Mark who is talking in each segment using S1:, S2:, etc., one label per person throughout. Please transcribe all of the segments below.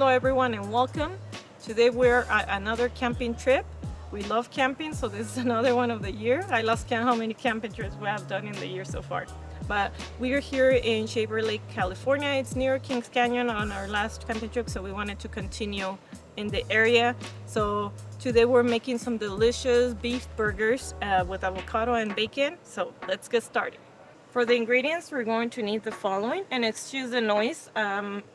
S1: Hello everyone and welcome. Today we're at another camping trip. We love camping, so this is another one of the year. I lost count how many camping trips we have done in the year so far. But we are here in Shaver Lake, California. It's near Kings Canyon on our last camping trip, so we wanted to continue in the area. So today we're making some delicious beef burgers with avocado and bacon. So let's get started. For the ingredients, we're going to need the following, and excuse the noise.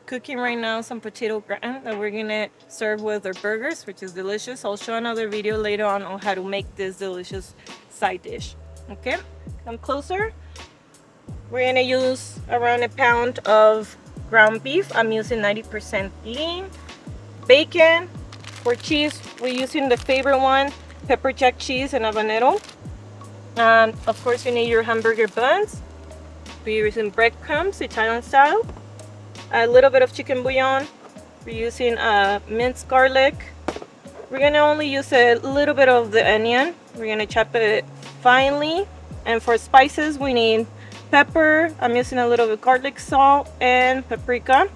S1: Cooking right now some potato gratin that we're gonna serve with our burgers, which is delicious. I'll show another video later on how to make this delicious side dish. Okay, come closer. We're gonna use around a pound of ground beef. I'm using 90% lean. Bacon. For cheese, we're using the favorite one, pepper jack cheese and habanero. Of course, you need your hamburger buns. We're using breadcrumbs, Italian style. A little bit of chicken bouillon. We're using minced garlic. We're gonna only use a little bit of the onion. We're gonna chop it finely. And for spices, we need pepper. I'm using a little bit of garlic salt and paprika.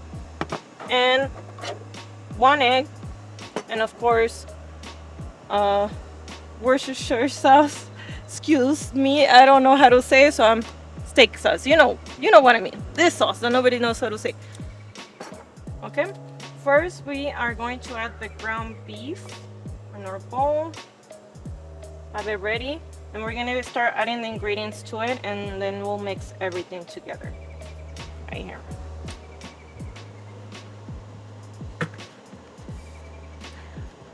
S1: And 1 egg. And of course, Worcestershire sauce. Excuse me, I don't know how to say it, so I'm steak sauce. You know what I mean. This sauce that nobody knows how to say. Okay. First, we are going to add the ground beef in our bowl. Have it ready, and we're gonna start adding the ingredients to it, and then we'll mix everything together. Right here.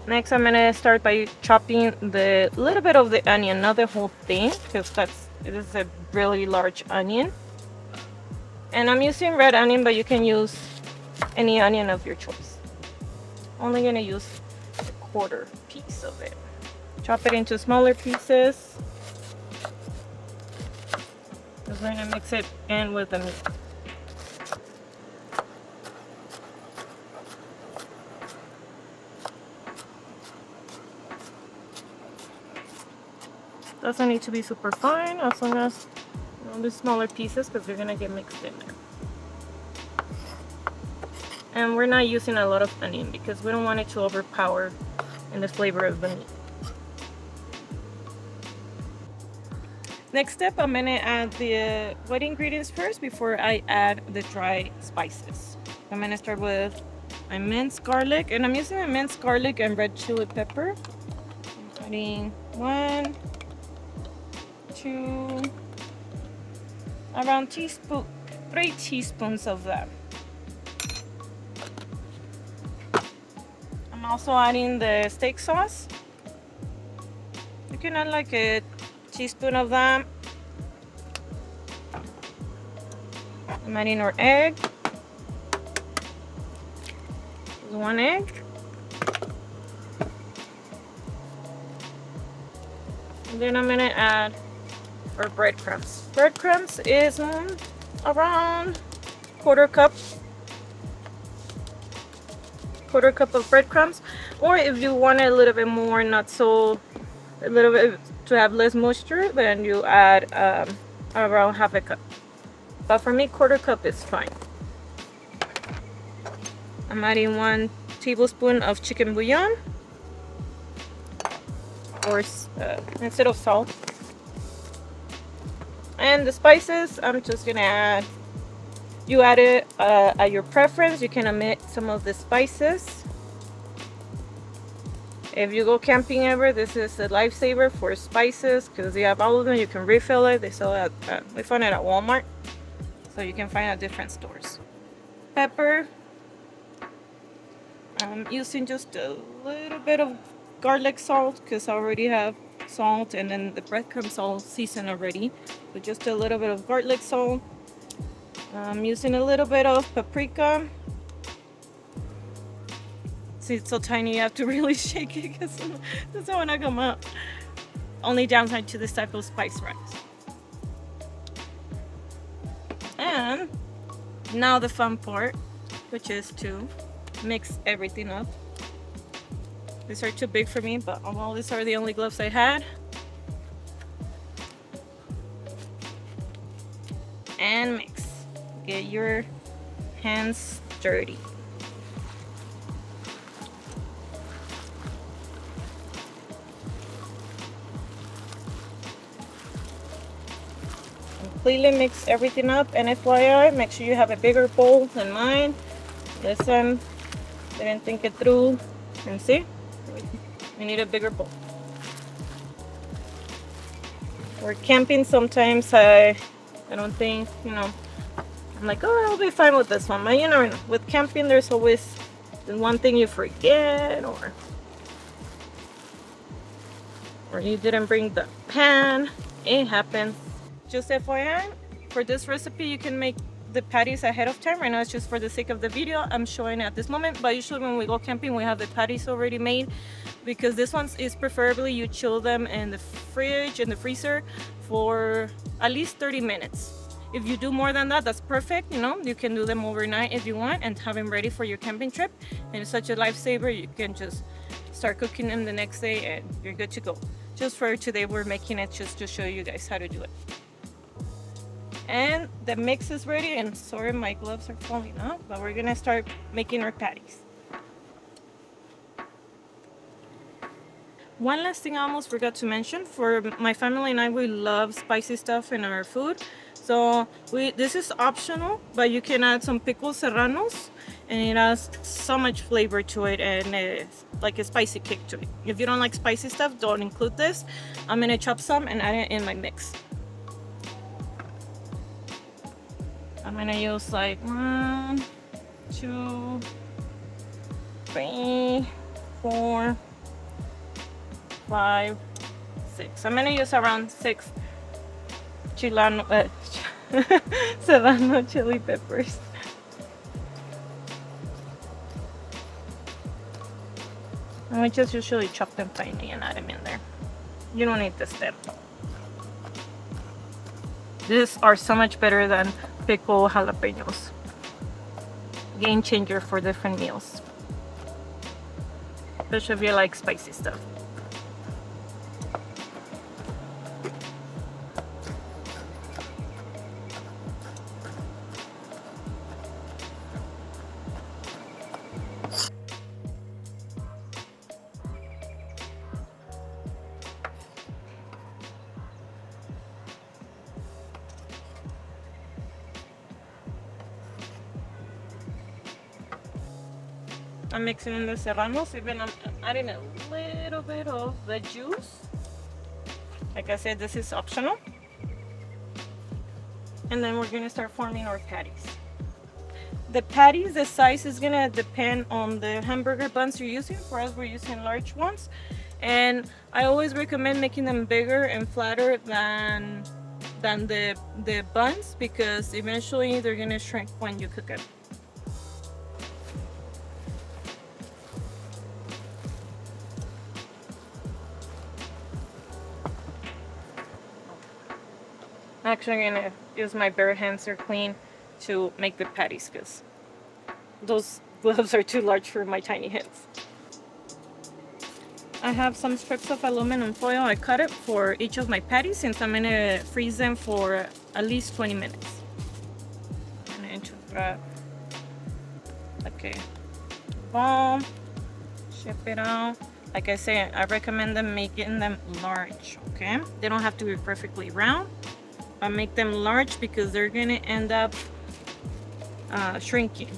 S1: Next, I'm gonna start by chopping the little bit of the onion, not the whole thing, because it is a really large onion. And I'm using red onion, but you can use any onion of your choice. Only gonna use a quarter piece of it. Chop it into smaller pieces. We're gonna mix it in with the meat. Doesn't need to be super fine, as long as the smaller pieces, because they're gonna get mixed in there. And we're not using a lot of onion because we don't want it to overpower in the flavor of the meat. Next step, I'm gonna add the wet ingredients first before I add the dry spices. I'm gonna start with my minced garlic, and I'm using a minced garlic and red chili pepper. I'm adding 1, 2, around 3 teaspoons of that. I'm also adding the steak sauce. You can add like a teaspoon of that. I'm adding our egg. 1 egg. And then I'm gonna add our breadcrumbs. Breadcrumbs is around quarter cup of breadcrumbs, or if you want a little bit more, a little bit to have less moisture, then you add around half a cup. But for me, quarter cup is fine. I'm adding 1 tablespoon of chicken bouillon, or instead of salt. And the spices, I'm just gonna add. You add it at your preference. You can omit some of the spices. If you go camping ever, this is a lifesaver for spices because you have all of them. You can refill it. They sell it we found it at Walmart, so you can find it at different stores. Pepper. I'm using just a little bit of garlic salt because I already have salt, and then the breadcrumbs all seasoned already. So just a little bit of garlic salt. I'm using a little bit of paprika. See, it's so tiny, you have to really shake it because it doesn't want to come out. Only downside to this type of spice rice. And now the fun part, which is to mix everything up. These are too big for me, but well, these are the only gloves I had. And mix. Get your hands dirty. completely mix everything up. And FYI, make sure you have a bigger bowl than mine. Listen, didn't think it through. And see, we need a bigger bowl. We're camping sometimes. I don't think, you know, I'm like, oh, I'll be fine with this one. But you never know. With camping, there's always the one thing you forget, or you didn't bring the pan. It happens. Just FYI, for this recipe, you can make the patties ahead of time. Right now, it's just for the sake of the video. I'm showing it at this moment, but usually when we go camping, we have the patties already made, because this one is preferably you chill them in the fridge, in the freezer for at least 30 minutes. If you do more than that, that's perfect. You know, you can do them overnight if you want and have them ready for your camping trip. And it's such a lifesaver. You can just start cooking them the next day and you're good to go. Just for today, we're making it just to show you guys how to do it. And the mix is ready, and sorry my gloves are falling off, but we're gonna start making our patties. One last thing I almost forgot to mention, for my family and I, we love spicy stuff in our food. So this is optional, but you can add some pickled serranos, and it adds so much flavor to it, and it's like a spicy kick to it. If you don't like spicy stuff, don't include this. I'm gonna chop some and add it in my mix. I'm gonna use like 1, 2, 3, 4, 5, 6. I'm gonna use around 6 serrano chili peppers. And we just usually chop them finely and add them in there. You don't need the stem. These are so much better than pickled jalapenos. Game changer for different meals, especially if you like spicy stuff. I'm mixing in the serranos, even I'm adding a little bit of the juice. Like I said, this is optional. And then we're gonna start forming our patties. The patties, the size is gonna depend on the hamburger buns you're using. For us, we're using large ones. And I always recommend making them bigger and flatter than the buns, because eventually they're gonna shrink when you cook it. I'm actually gonna use my bare hands, they're clean, to make the patties, because those gloves are too large for my tiny hands. I have some strips of aluminum foil. I cut it for each of my patties, since I'm gonna freeze them for at least 20 minutes. I'm going to grab, okay, bomb, ship it out. Like I say, I recommend them making them large, okay? They don't have to be perfectly round. I make them large because they're gonna end up shrinking.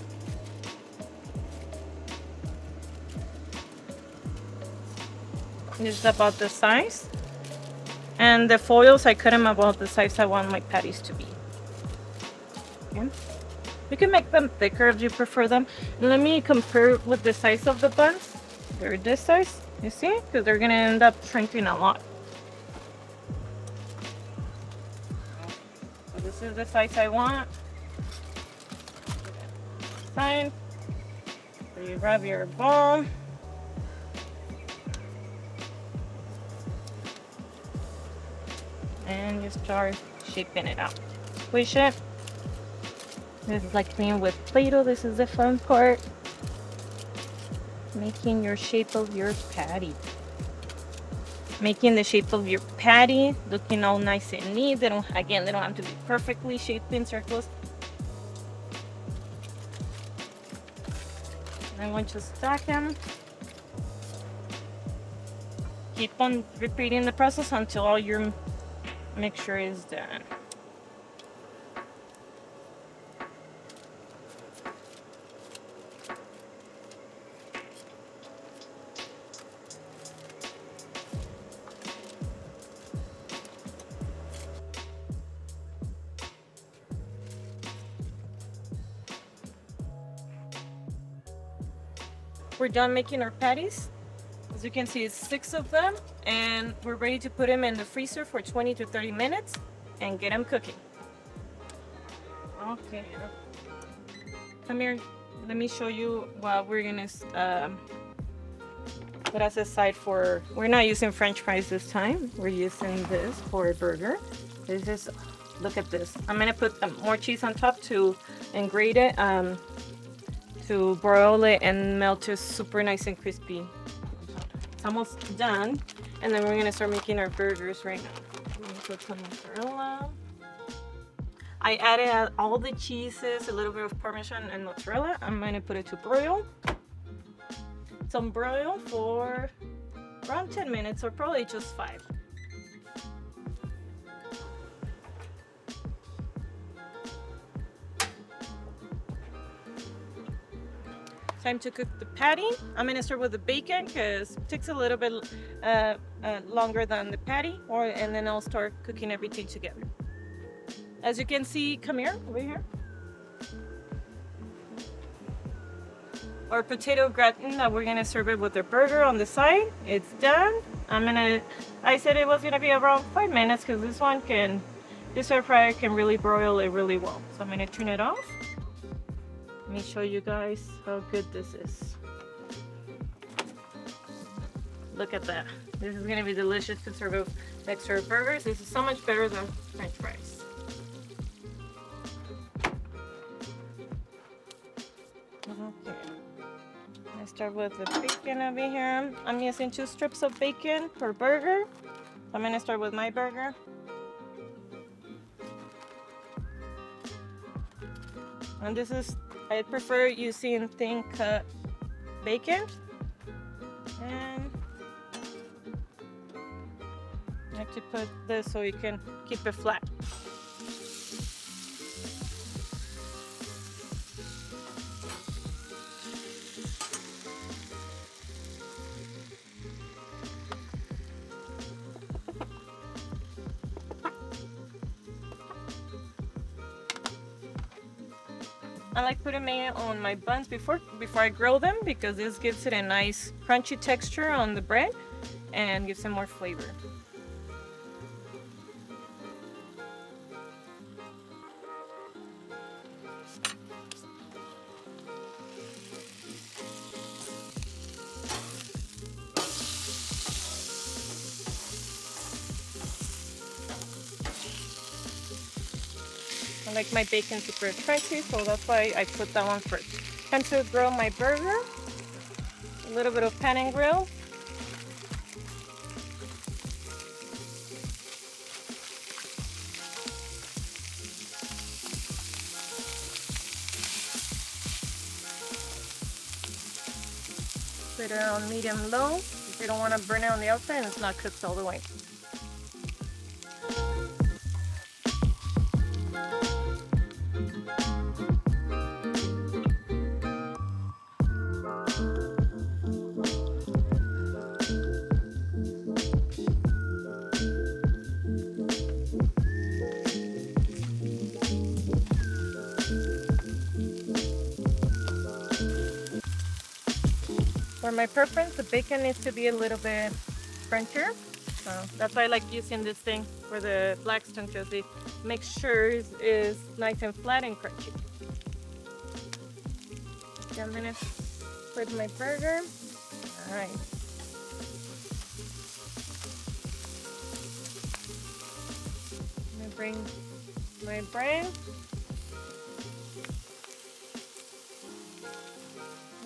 S1: This is about the size. And the foils, I cut them about the size I want my patties to be. Okay. You can make them thicker if you prefer them. Let me compare with the size of the buns. They're this size, you see? Because they're gonna end up shrinking a lot. This is the size I want. Fine. So you grab your bowl. And you start shaping it out. Squish it. This is like playing with Play-Doh. This is the fun part. Making your shape of your patty. Making the shape of your patty, looking all nice and neat. They don't have to be perfectly shaped in circles. I'm going to stack them. Keep on repeating the process until all your mixture is done. we're done making our patties. As you can see, it's 6 of them, and we're ready to put them in the freezer for 20 to 30 minutes and get them cooking. Okay, come here. Let me show you what we're gonna put as a side for. We're not using French fries this time. We're using this for a burger. This is, look at this. I'm gonna put more cheese on top to grate it, to broil it and melt it super nice and crispy. It's almost done, and then we're gonna start making our burgers right now. I'm gonna put some mozzarella. I added all the cheeses, a little bit of Parmesan and mozzarella. I'm gonna put it to broil. Some broil for around 10 minutes or probably just 5. Time to cook the patty. I'm gonna start with the bacon because it takes a little bit longer than the patty, and then I'll start cooking everything together. As you can see, come here, over here. Our potato gratin that we're gonna serve it with the burger on the side. It's done. I said it was gonna be around 5 minutes because this air fryer can really broil it really well. So I'm gonna turn it off. Let me show you guys how good this is. Look at that. This is gonna be delicious to serve with next to our burgers. This is so much better than French fries. Okay. Let's start with the bacon over here. I'm using 2 strips of bacon per burger. I'm gonna start with my burger. And I prefer using thin cut bacon. And I like to put this so you can keep it flat. I like putting mayo on my buns before I grill them because this gives it a nice crunchy texture on the bread and gives it more flavor. I like my bacon super crunchy, so that's why I put that one first. Time to grill my burger. A little bit of pan and grill. Put it on medium low if you don't want to burn it on the outside and it's not cooked all the way. For my preference, the bacon needs to be a little bit crunchier. So that's why I like using this thing for the Blackstone because it makes sure it's nice and flat and crunchy. Okay, I'm gonna put my burger. All right. I'm gonna bring my bread.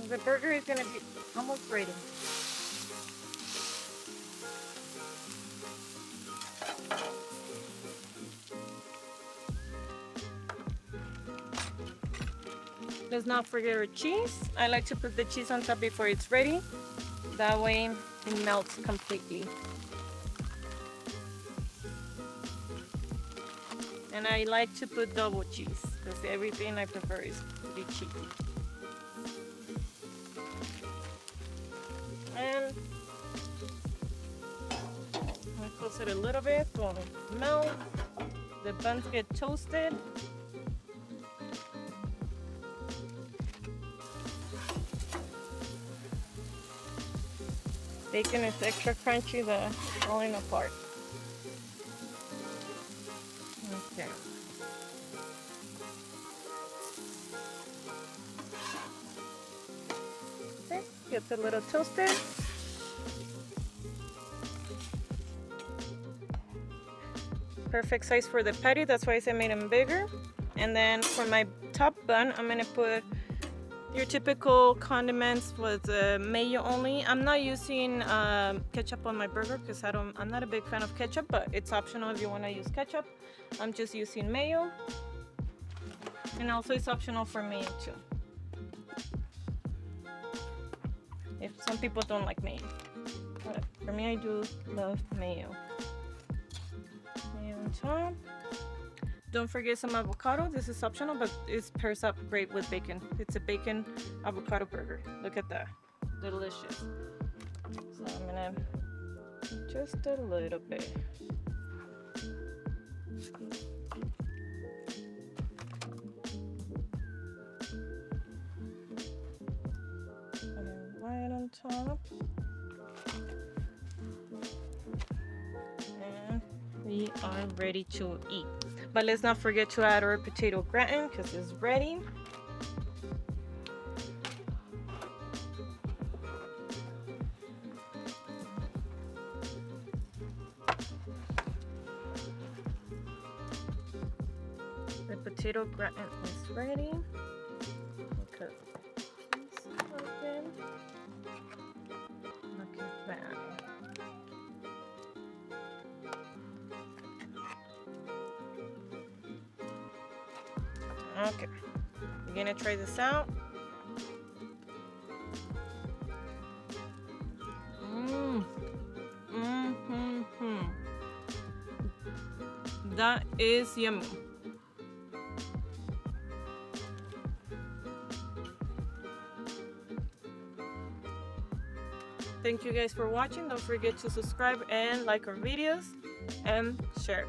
S1: The burger is gonna be almost ready. Let's not forget our cheese. I like to put the cheese on top before it's ready. That way it melts completely. And I like to put double cheese because everything I prefer is to be cheesy. And I close it a little bit to melt. The buns get toasted. Bacon is extra crunchy, the falling apart. Okay. Okay, gets a little toasted. Perfect size for the patty, that's why I made them bigger. And then for my top bun, I'm gonna put your typical condiments with mayo only. I'm not using ketchup on my burger because I'm not a big fan of ketchup, but it's optional if you want to use ketchup. I'm just using mayo, and also it's optional for mayo too. If some people don't like mayo, but for me I do love mayo. Mayo on top. Don't forget some avocado. This is optional, but it pairs up great with bacon. It's a bacon avocado burger. Look at that. Delicious. So I'm gonna just a little bit. And then right on top. And we are ready to eat. But let's not forget to add our potato gratin because it's ready. The potato gratin is ready. Look at that. Okay, we're gonna try this out. That is yummy. Thank you guys for watching. Don't forget to subscribe and like our videos and share.